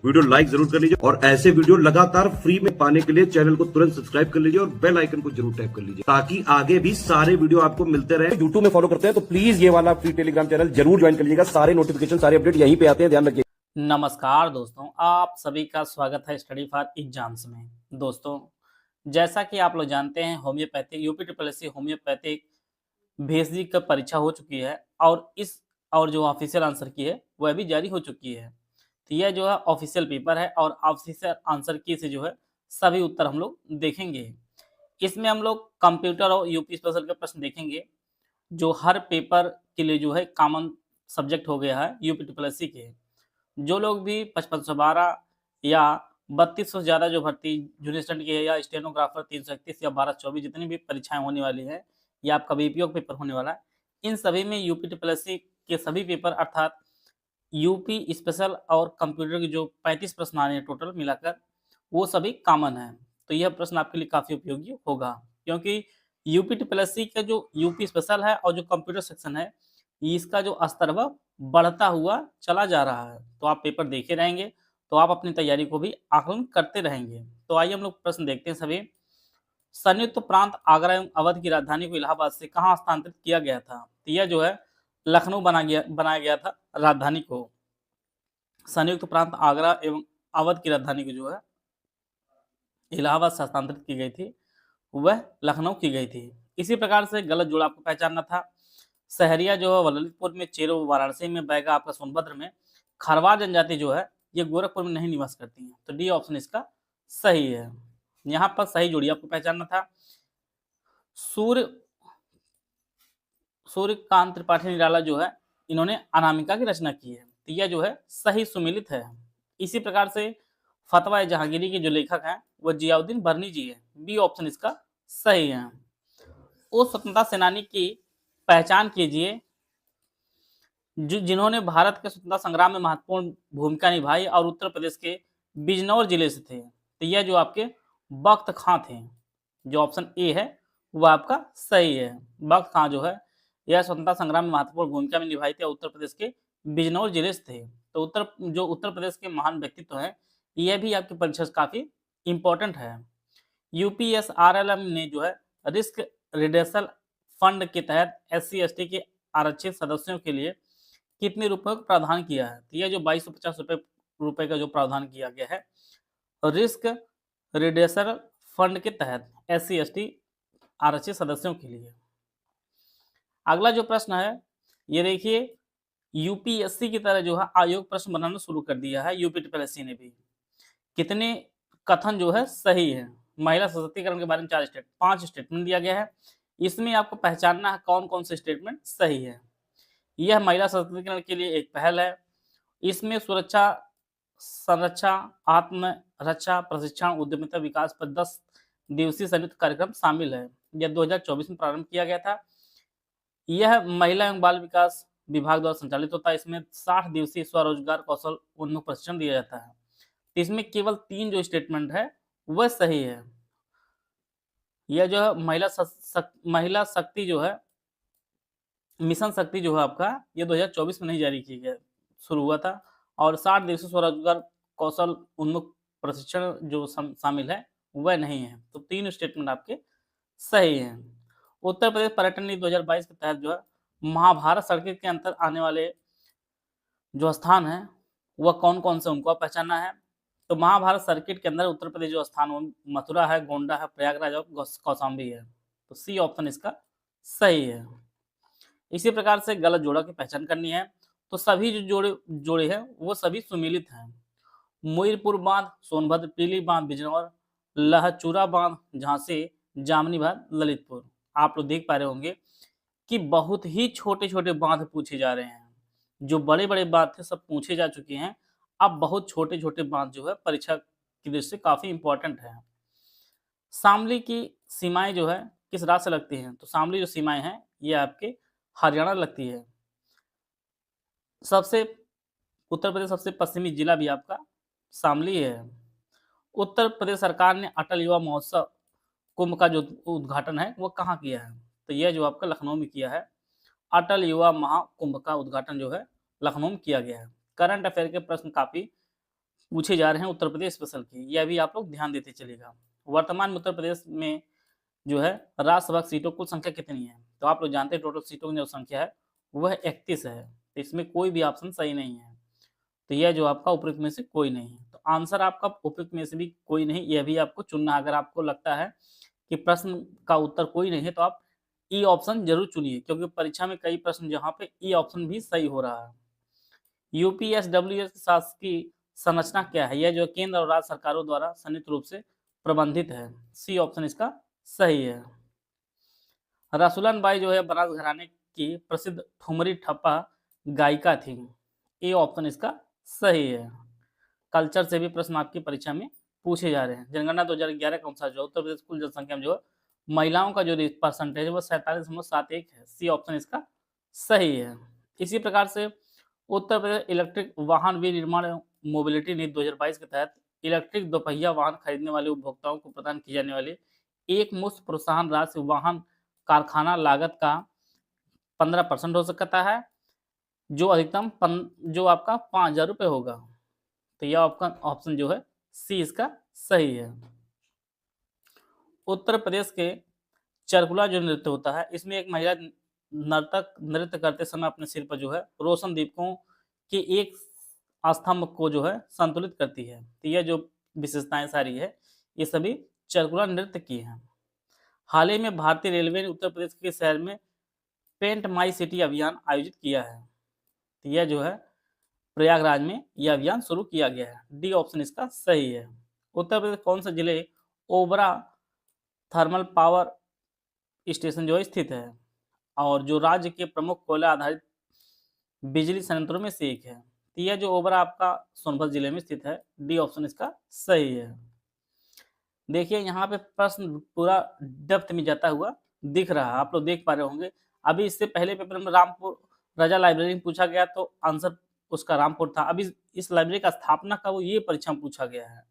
Video like जरूर कर लीजिए और ऐसे वीडियो लगातार फ्री में पाने के लिए चैनल को तुरंत सब्सक्राइब कर लीजिए और बेल आइकन को जरूर टैप कर लीजिए ताकि आगे भी सारे वीडियो आपको मिलते रहे। यूट्यूब में फॉलो करते हैं तो प्लीज ये वाला फ्री टेलीग्राम चैनल जरूर ज्वाइन कर लीजिएगा। सारे नोटिफिकेशन सारे अपडेट यहीं पे आते हैं, ध्यान रखिए। नमस्कार दोस्तों, आप सभी का स्वागत है स्टडी फॉर एग्जाम्स में। दोस्तों, जैसा कि आप लोग जानते हैं, होम्योपैथिक यूपी ट्रिपल होम्योपैथिक भेजदी का परीक्षा हो चुकी है और जो ऑफिशियल आंसर की है वह भी जारी हो चुकी है। तो यह जो है ऑफिशियल पेपर है और ऑफिशियल आंसर की से जो है सभी उत्तर हम लोग देखेंगे। इसमें हम लोग कंप्यूटर और यूपी स्पेशल के प्रश्न देखेंगे जो हर पेपर के लिए जो है कॉमन सब्जेक्ट हो गया है यूपी ट्रिपल के। जो लोग भी 5512 या 3200 से ज़्यादा जो भर्ती जूनियर स्टूडेंट की है या स्टेनोग्राफर 331 या 1224 जितनी भी परीक्षाएं होने वाली हैं या आपका बीपीओ पेपर होने वाला है, इन सभी में यूपी ट्रिपल एससी के सभी पेपर अर्थात यूपी स्पेशल और कंप्यूटर के जो 35 प्रश्न आने हैं टोटल मिलाकर, वो सभी कॉमन है। तो यह प्रश्न आपके लिए काफ़ी उपयोगी होगा क्योंकि यूपी ट्रिपल एससी का जो यूपी स्पेशल है और जो कंप्यूटर सेक्शन है, इसका जो स्तर वह बढ़ता हुआ चला जा रहा है। तो आप पेपर देखे रहेंगे तो आप अपनी तैयारी को भी आकलन करते रहेंगे। तो आइए हम लोग प्रश्न देखते हैं सभी। संयुक्त प्रांत आगरा एवं अवध की राजधानी को इलाहाबाद से कहाँ हस्तांतरित किया गया था? तो यह जो है लखनऊ बनाया गया था राजधानी को। संयुक्त प्रांत आगरा एवं अवध की राजधानी को जो है इलाहाबाद से हस्तांतरित की गई थी, वह लखनऊ की गई थी। इसी प्रकार से गलत जोड़ आपको पहचानना था। सहरिया जो है ललितपुर में, चेरो वाराणसी में, बैगा आपका सोनभद्र में। खरवार जनजाति जो है ये गोरखपुर में नहीं निवास करती है। तो डी ऑप्शन इसका सही है। यहाँ पर सही जोड़ी आपको पहचानना था। सूर्य सूर्यकांत त्रिपाठी निराला जो है इन्होंने अनामिका की रचना की है। तो यह जो है सही सुमिलित है। इसी प्रकार से फतवा जहांगीरी के जो लेखक हैं वह जियाउद्दीन बर्नी जी है। बी ऑप्शन इसका सही है। उस स्वतंत्रता सेनानी की पहचान कीजिए जिन्होंने भारत के स्वतंत्रता संग्राम में महत्वपूर्ण भूमिका निभाई और उत्तर प्रदेश के बिजनौर जिले से थे। तो यह जो आपके बख्त खां थे, जो ऑप्शन ए है वह आपका सही है। बख्त खां जो है यह स्वतंत्रता संग्राम में महत्वपूर्ण भूमिका में निभाई थी, उत्तर प्रदेश के बिजनौर जिले से थे। तो उत्तर प्रदेश के महान व्यक्तित्व है, यह भी आपकी परीक्षा से काफी इंपॉर्टेंट है। यूपीएसआरएलएम ने जो है रिस्क रिडक्शन फंड के तहत SC/ST के आरक्षित सदस्यों के लिए कितने रुपए का प्रावधान किया है? तो यह जो 2250 रुपए का जो प्रावधान किया गया है रिस्क रिडक्शन फंड के तहत SC/ST आरक्षित सदस्यों के लिए। अगला जो प्रश्न है ये देखिए, यूपीएससी की तरह जो है आयोग प्रश्न बनाना शुरू कर दिया है यूपी ट्रिपल एससी ने भी। कितने कथन जो है सही है? महिला सशक्तिकरण के बारे में 5 स्टेटमेंट दिया गया है। इसमें आपको पहचानना है कौन कौन से स्टेटमेंट सही है। यह महिला सशक्तिकरण के लिए एक पहल है। इसमें सुरक्षा, संरक्षा, आत्म रक्षा, प्रशिक्षण, उद्यमिता विकास पर 10 दिवसीय संयुक्त कार्यक्रम शामिल है। यह 2024 में प्रारंभ किया गया था। यह महिला एवं बाल विकास विभाग द्वारा संचालित होता है। इसमें 60 दिवसीय स्वरोजगार कौशल उन्मुख प्रशिक्षण दिया जाता है। तो इसमें केवल 3 जो स्टेटमेंट है वह सही है। यह जो है महिला शक्ति जो है, मिशन शक्ति जो है आपका, ये 2024 में नहीं जारी किया गया, शुरू हुआ था। और 60 दिवसीय स्वरोजगार कौशल उन्मुख प्रशिक्षण जो शामिल है वह नहीं है। तो 3 स्टेटमेंट आपके सही हैं। उत्तर प्रदेश पर्यटन नीति 2022 के तहत जो है महाभारत सर्किट के अंतर आने वाले जो स्थान है वह कौन कौन से उनको पहचानना है। तो महाभारत सर्किट के अंदर उत्तर प्रदेश जो स्थान मथुरा है, गोंडा है, प्रयागराज और कौशाम्बी है। तो सी ऑप्शन इसका सही है। इसी प्रकार से गलत जोड़ा की पहचान करनी है। तो सभी जो जोड़े हैं वो सभी सुमिलित हैं। मोइरपुर बांध, सोनभद्र, पीली बांध बिजनौर, लहचूरा बांध झांसी, जामनी बांध ललितपुर। आप लोग देख पा रहे होंगे कि बहुत ही छोटे छोटे बांध पूछे जा रहे हैं। जो बड़े बड़े बांध थे सब पूछे जा चुके हैं। अब बहुत छोटे छोटे बांध जो है परीक्षा की दृष्टि से काफी इंपॉर्टेंट है। शामली की सीमाएं जो है किस राज्य से लगती हैं? तो शामली जो सीमाएं हैं ये आपके हरियाणा लगती है। उत्तर प्रदेश सबसे पश्चिमी जिला भी आपका शामली है। उत्तर प्रदेश सरकार ने अटल युवा महोत्सव कुंभ का जो उद्घाटन है वो कहाँ किया है? तो यह जो आपका लखनऊ में किया है। अटल युवा महाकुंभ का उद्घाटन जो है लखनऊ में किया गया है। करंट अफेयर के प्रश्न काफी पूछे जा रहे हैं उत्तर प्रदेश स्पेशल के, यह भी आप लोग ध्यान देते चलिएगा। वर्तमान में उत्तर प्रदेश में जो है राज्यसभा सीटों कुल संख्या कितनी है? तो आप लोग जानते हैं टोटल सीटों की जो संख्या है वह 31 है। तो इसमें कोई भी ऑप्शन सही नहीं है। तो यह जो आपका उपयुक्त में से कोई नहीं है। तो आंसर आपका उपयुक्त में से भी कोई नहीं, यह भी आपको चुनना है। अगर आपको लगता है कि प्रश्न का उत्तर कोई नहीं है तो आप ई ऑप्शन जरूर चुनिए, क्योंकि परीक्षा में कई प्रश्न जहाँ पे ई ऑप्शन भी सही हो रहा है। यूपीएसडब्ल्यूएस की शासकीय संरचना क्या है? यह जो केंद्र और राज्य सरकारों द्वारा संयुक्त रूप से प्रबंधित है। सी ऑप्शन इसका सही है। रसूलन बाई जो है बनारस घराने की प्रसिद्ध ठुमरी ठप्पा गायिका थी। ए ऑप्शन इसका सही है। कल्चर से भी प्रश्न आपकी परीक्षा में पूछे जा रहे हैं। जनगणना 2011 के अनुसार जो उत्तर प्रदेश कुल जनसंख्या में जो है महिलाओं का जो परसेंटेज है वो 47.71 है। सी ऑप्शन इसका सही है। इसी प्रकार से उत्तर प्रदेश इलेक्ट्रिक वाहन विनिर्माण एवं मोबिलिटी नीति 2022 के तहत इलेक्ट्रिक दोपहिया वाहन खरीदने वाले उपभोक्ताओं को प्रदान की जाने वाली एक मुश्त प्रोत्साहन राशि वाहन कारखाना लागत का 15% हो सकता है, जो अधिकतम जो आपका 5,000 रुपये होगा। तो यह आपका ऑप्शन जो है सी इसका सही है। उत्तर प्रदेश के चरकुला जो नृत्य होता है, इसमें एक महिला नर्तक नृत्य करते समय अपने सिर पर जो है रोशन दीपकों के एक स्तंभ को जो है संतुलित करती है। तो यह जो विशेषताएं सारी है ये सभी चरकुला नृत्य की हैं। हाल ही में भारतीय रेलवे ने उत्तर प्रदेश के शहर में पेंट माई सिटी अभियान आयोजित किया है। तो यह जो है प्रयागराज में यह अभियान शुरू किया गया है। डी ऑप्शन इसका सही है। उत्तर प्रदेश कौन सा जिले ओबरा थर्मल पावर स्टेशन जो है स्थित है और जो राज्य के प्रमुख कोयला आधारित बिजली संयंत्रों में से एक है। तो यह जो ओबरा आपका सोनभद्र जिले में स्थित है। डी ऑप्शन इसका सही है। देखिए यहाँ पे प्रश्न पूरा डेप्थ में जाता हुआ दिख रहा है, आप लोग देख पा रहे होंगे। अभी इससे पहले पेपर में रामपुर राजा लाइब्रेरी में पूछा गया तो आंसर उसका रामपुर था। अभी इस लाइब्रेरी का स्थापना का वो ये परीक्षा में पूछा गया है।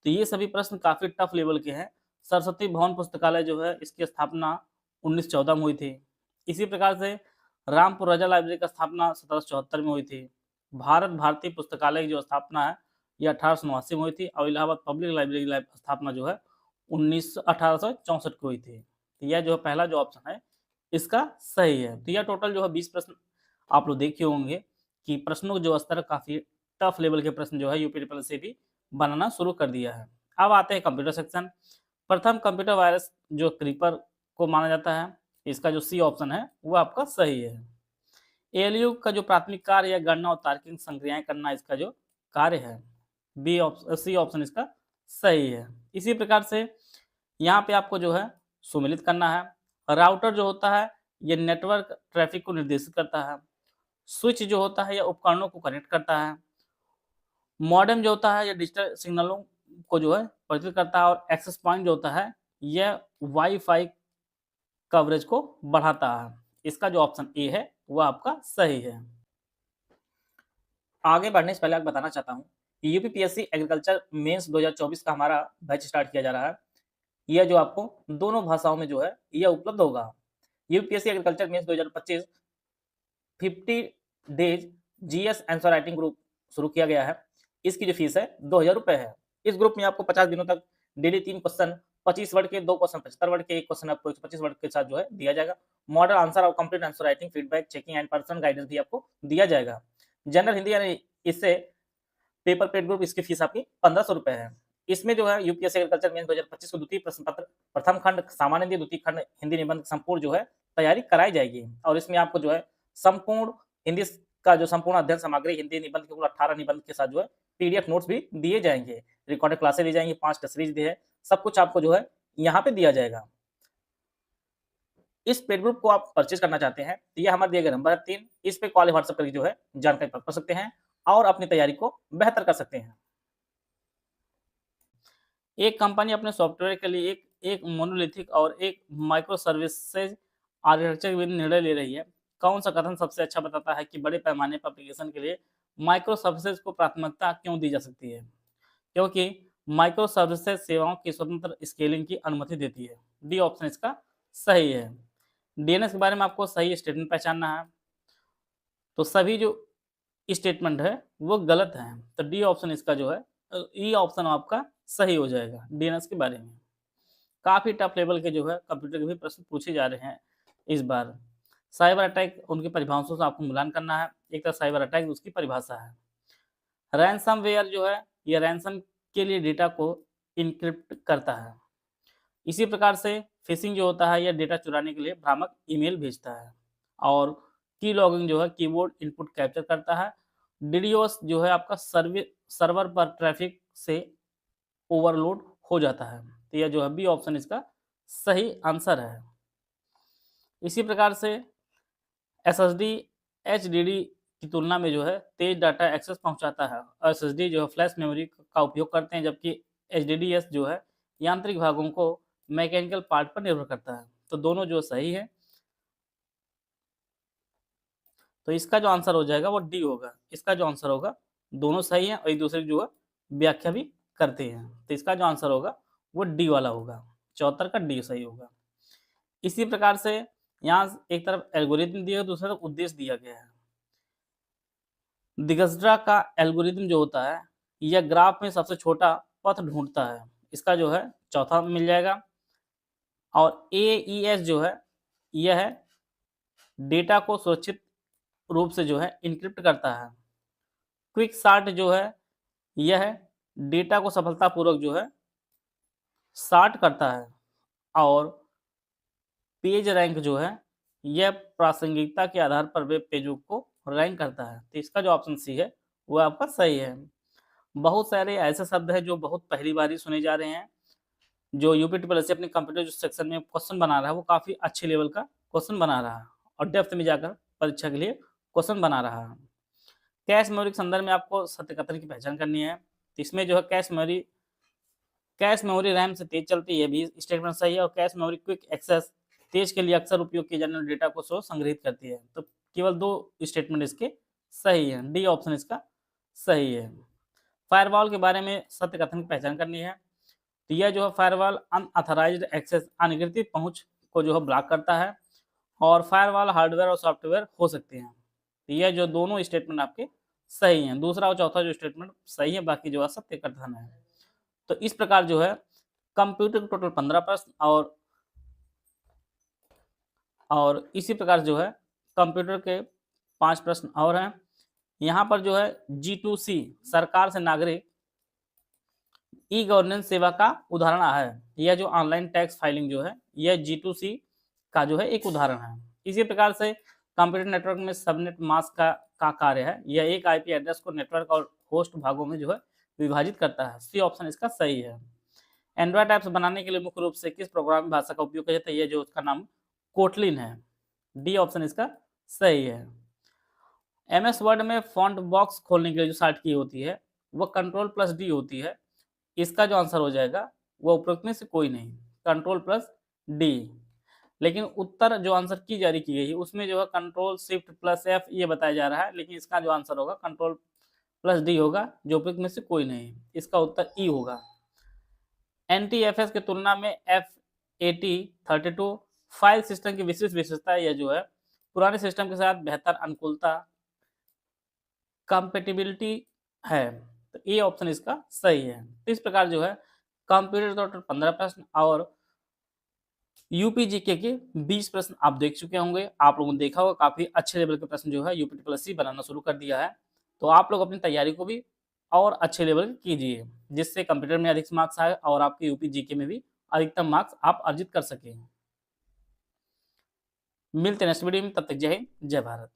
तो ये सभी प्रश्न काफी टफ लेवल के हैं। सरस्वती भवन पुस्तकालय जो है इसकी स्थापना 1914 में हुई थी। इसी प्रकार से रामपुर राजा लाइब्रेरी का स्थापना 1774 में हुई थी। भारत भारतीय पुस्तकालय की जो स्थापना है ये 1889 में हुई थी और इलाहाबाद पब्लिक लाइब्रेरी की स्थापना जो है 1864 को हुई थी। तो यह जो पहला जो ऑप्शन है इसका सही है। तो यह टोटल जो है 20 प्रश्न आप लोग देखे होंगे कि प्रश्नों का जो स्तर काफी टफ लेवल के प्रश्न जो है यूपी ट्रिपल से भी बनाना शुरू कर दिया है। अब आते हैं कंप्यूटर सेक्शन। प्रथम कंप्यूटर वायरस जो क्रीपर को माना जाता है, इसका जो सी ऑप्शन है वो आपका सही है। एएलयू का जो प्राथमिक कार्य है गणना और तार्किक संक्रियाएं करना इसका जो कार्य है। सी ऑप्शन इसका सही है। इसी प्रकार से यहाँ पे आपको जो है सुमेलित करना है। राउटर जो होता है ये नेटवर्क ट्रैफिक को निर्देशित करता है। स्विच जो होता है यह उपकरणों को कनेक्ट करता है। मॉडेम जो होता है यह डिजिटल सिग्नलों को जो है परिवर्तित करता है और एक्सेस पॉइंट जो होता है यह वाईफाई कवरेज को बढ़ाता है। इसका जो ऑप्शन ए है वह आपका सही है। आगे बढ़ने से पहले आपको बताना चाहता हूँ कि यूपीपीएससी एग्रीकल्चर मेंस 2024 का हमारा बैच स्टार्ट किया जा रहा है। यह जो आपको दोनों भाषाओं में जो है यह उपलब्ध होगा। UPSC agriculture mains 2025 50 days GS answer writing group शुरू किया गया है। इसकी जो फीस है 2,000 रुपये है। इस ग्रुप में आपको 50 दिनों तक डेली 3 क्वेश्चन 25 वर्ड के, 2 क्वेश्चन 75 वर्ड के, 1 क्वेश्चन आपको 125 वर्ड के साथ जो है दिया जाएगा। मॉडल आंसर और complete answer writing feedback checking and personal guidance भी आपको दिया जाएगा। जनरल हिंदी यानी इससे पेपर पेड ग्रुप इसकी फीस आपकी 1,500 रुपये है। इसमें जो है यूपीएससी एग्रीकल्चर मेंस 2025 को द्वितीय प्रश्न पत्र, प्रथम खंड सामान्य हिंदी, द्वितीय खंड हिंदी निबंध संपूर्ण जो है तैयारी कराई जाएगी और इसमें आपको जो है संपूर्ण हिंदी का जो संपूर्ण अध्ययन सामग्री हिंदी निबंध के कुल 18 निबंध के साथ जो है पीडीएफ नोट्स भी दिए जाएंगे। रिकॉर्डेड क्लासेस दी जाएंगी, 5 टेस्ट सीरीज दी है, सब कुछ आपको जो है यहाँ पे दिया जाएगा। इस पेड ग्रुप को आप परचेज करना चाहते हैं तो ये हमारे दिए गए नंबर 3, इस पे कॉल व्हाट्सएप करके जो है जानकारी प्राप्त कर सकते हैं और अपनी तैयारी को बेहतर कर सकते हैं। एक कंपनी अपने सॉफ्टवेयर के लिए एक मोनोलिथिक और एक माइक्रो सर्विसेज आर्किटेक्चर के निर्णय ले रही है। कौन सा कथन सबसे अच्छा बताता है कि बड़े पैमाने पर एप्लीकेशन के लिए माइक्रो सर्विसेज को प्राथमिकता क्यों दी जा सकती है? क्योंकि माइक्रो सर्विसेज सेवाओं की स्वतंत्र स्केलिंग की अनुमति देती है। डी ऑप्शन इसका सही है। डीएनएस के बारे में आपको सही स्टेटमेंट पहचानना है, तो सभी जो स्टेटमेंट है वो गलत है, तो डी ऑप्शन इसका जो है ये ऑप्शन आपका सही हो जाएगा डीएनएस के बारे में। काफ़ी टफ लेवल के जो है कंप्यूटर के भी प्रश्न पूछे जा रहे हैं इस बार। साइबर अटैक उनकी परिभाषाओं से आपको मिलान करना है। एक तरफ साइबर अटैक उसकी परिभाषा है। रैनसमवेयर जो है ये रैनसम के लिए डेटा को इनक्रिप्ट करता है। इसी प्रकार से फिशिंग जो होता है यह डेटा चुराने के लिए भ्रामक ईमेल भेजता है। और की लॉगिंग जो है कीबोर्ड इनपुट कैप्चर करता है। डीडोस जो है आपका सर्वर पर ट्रैफिक से ओवरलोड हो जाता है। तो यह जो है बी ऑप्शन इसका सही आंसर है। इसी प्रकार से एसएसडी एचडीडी की तुलना में जो है तेज डाटा एक्सेस पहुंचाता है। एसएसडी जो है फ्लैश मेमोरी का उपयोग करते हैं, जबकि एचडीडीएस जो है यांत्रिक भागों को मैकेनिकल पार्ट पर निर्भर करता है। तो दोनों जो सही है, तो इसका जो आंसर हो जाएगा वो डी होगा। इसका जो आंसर होगा, दोनों सही है और एक दूसरे की जो है व्याख्या भी करते हैं। तो इसका जो आंसर होगा वो डी वाला होगा। 74 का डी सही होगा। इसी प्रकार से यहाँ एक तरफ एल्गोरिथम दिया है, दूसरी तरफ उद्देश्य दिया गया है। दिगजरा का एल्गोरिथम जो होता है यह ग्राफ में सबसे छोटा पथ ढूंढता है। इसका जो है चौथा मिल जाएगा। और एईएस जो है यह है डेटा को सुरक्षित रूप से जो है इनक्रिप्ट करता है। क्विक सार्ट जो है यह डेटा को सफलतापूर्वक जो है सार्ट करता है। और पेज रैंक जो है यह प्रासंगिकता के आधार पर वेब पेजों को रैंक करता है। तो इसका जो ऑप्शन सी है वो आपका सही है। बहुत सारे ऐसे शब्द हैं जो बहुत पहली बार ही सुने जा रहे हैं। जो यूपीटीपीएससी अपने कंप्यूटर जो सेक्शन में क्वेश्चन बना रहा है वो काफ़ी अच्छे लेवल का क्वेश्चन बना रहा है और डेप्थ में जाकर परीक्षा के लिए क्वेश्चन बना रहा है। कैश मेमोरी के संदर्भ में आपको सत्य कथन की पहचान करनी है। तो इसमें जो है कैश मेमोरी रैम से तेज चलती है, भी स्टेटमेंट सही है। और कैश मेमोरी क्विक एक्सेस तेज के लिए अक्सर उपयोग किए जाने वाले डेटा को संग्रहित करती है। तो केवल 2 स्टेटमेंट इसके सही है। डी ऑप्शन इसका सही है। फायरवॉल के बारे में सत्य कथन की पहचान करनी है। तो यह जो है फायरवॉल अनऑथराइज्ड एक्सेस अनधिकृत पहुंच को जो है ब्लॉक करता है। और फायरवॉल हार्डवेयर और सॉफ्टवेयर हो सकते हैं। तो यह जो दोनों स्टेटमेंट आपके सही हैं। दूसरा और चौथा जो स्टेटमेंट सही है, बाकी जो है सत्य कथन है। तो इस प्रकार जो है कंप्यूटर के टोटल 15 प्रश्न और इसी प्रकार जो है कंप्यूटर के 5 प्रश्न और हैं। यहाँ पर जो है G2C सरकार से नागरिक ई गवर्नेंस सेवा का उदाहरण है। यह जो ऑनलाइन टैक्स फाइलिंग जो है यह G2C का जो है एक उदाहरण है। इसी प्रकार से कंप्यूटर नेटवर्क में सबनेट मास्क का कार्य है। यह एक आईपी एड्रेस को नेटवर्क और होस्ट भागों में जो है विभाजित करता है। सी ऑप्शन इसका सही है। एंड्रॉयड ऐप्स बनाने के लिए मुख्य रूप से किस प्रोग्रामिंग भाषा का उपयोग किया जाता है? यह जो उसका नाम कोटलिन है। डी ऑप्शन इसका सही है। एमएस वर्ड में फॉन्ट बॉक्स खोलने के लिए जो शॉर्ट की होती है वह Ctrl+D होती है। इसका जो आंसर हो जाएगा वो उपरोक्त में से कोई नहीं, Ctrl+D। लेकिन उत्तर जो आंसर की जारी की गई है उसमें जो है Ctrl+Shift+F ये बताया जा रहा है, लेकिन इसका जो आंसर होगा Ctrl+D होगा, जो उपरोक्त में से कोई नहीं। इसका उत्तर ई होगा। NTFS की तुलना में F8032 फाइल सिस्टम की विशेष विशेषता यह जो है पुराने सिस्टम के साथ बेहतर अनुकूलता कंपेटिबिलिटी है। तो ये ऑप्शन इसका सही है। तो इस प्रकार जो है कंप्यूटर टोटल 15 प्रश्न और यूपीजीके के 20 प्रश्न आप देख चुके होंगे। आप लोगों ने देखा होगा काफी अच्छे लेवल के प्रश्न जो है यूपीटीपीएससी बनाना शुरू कर दिया है। तो आप लोग अपनी तैयारी को भी और अच्छे लेवल कीजिए, जिससे कंप्यूटर में अधिक मार्क्स आए और आपके यूपीजीके में भी अधिकतम मार्क्स आप अर्जित कर सकें। मिलते हैं नेक्स्ट वीडियो में, तब तक जय हिंद जय भारत।